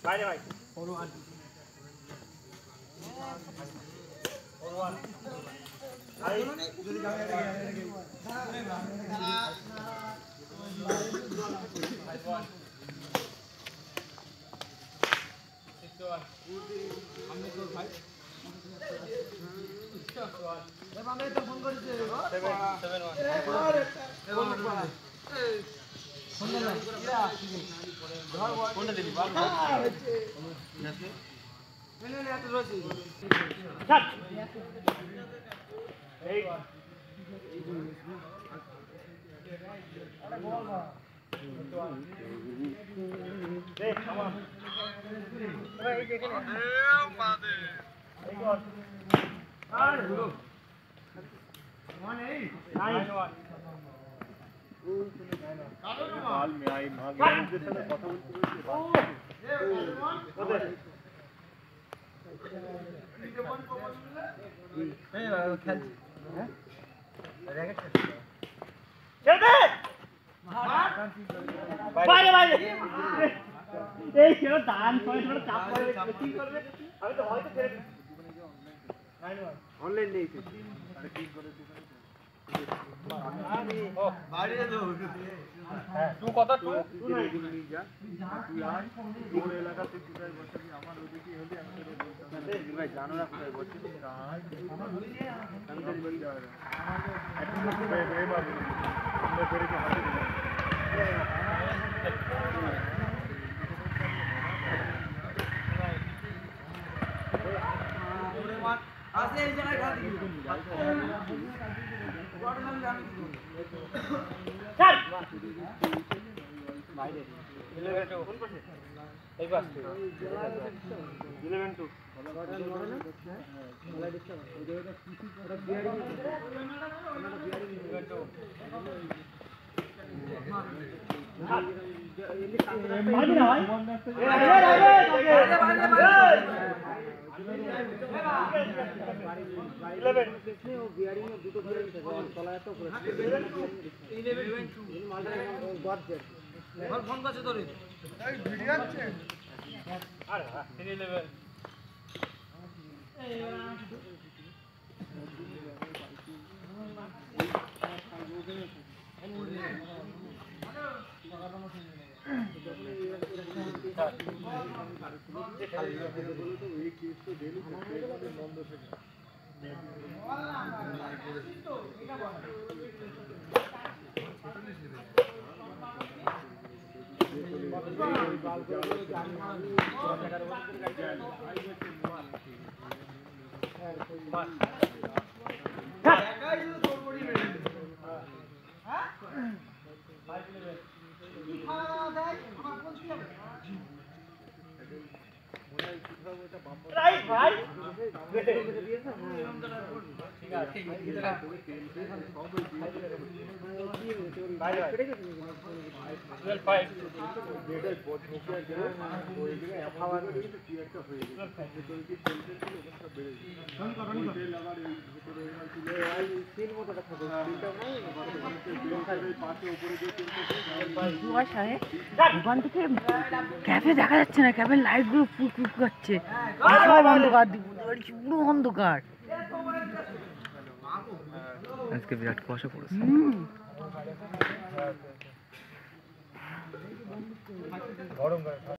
বাইরে ভাই অনলাইন নেই কথা টু এলাকাতে আমার ওদিকে হলে ভাই জানো না কোথায় বলছি আসলে এই জায়গায় ঘাট দিই স্যার বাইরে 11 টু কোন পাশে এই পাশে 11 টু বলা দিচ্ছে ওই জায়গাটা কিছু ওটা বিয়ারিং ওটা বিয়ারিং 11 টু বাইরে না ভাই ফোন করছে তোর ভিডিও আছে আরে 311 राइट भाई ওখান থেকে ক্যাফে দেখা যাচ্ছে না, ক্যাফের লাইট গুলো ফুক করছে, অন্ধকার, পুরো অন্ধকার। আজকে বিরাট কুয়াশা পড়েছে।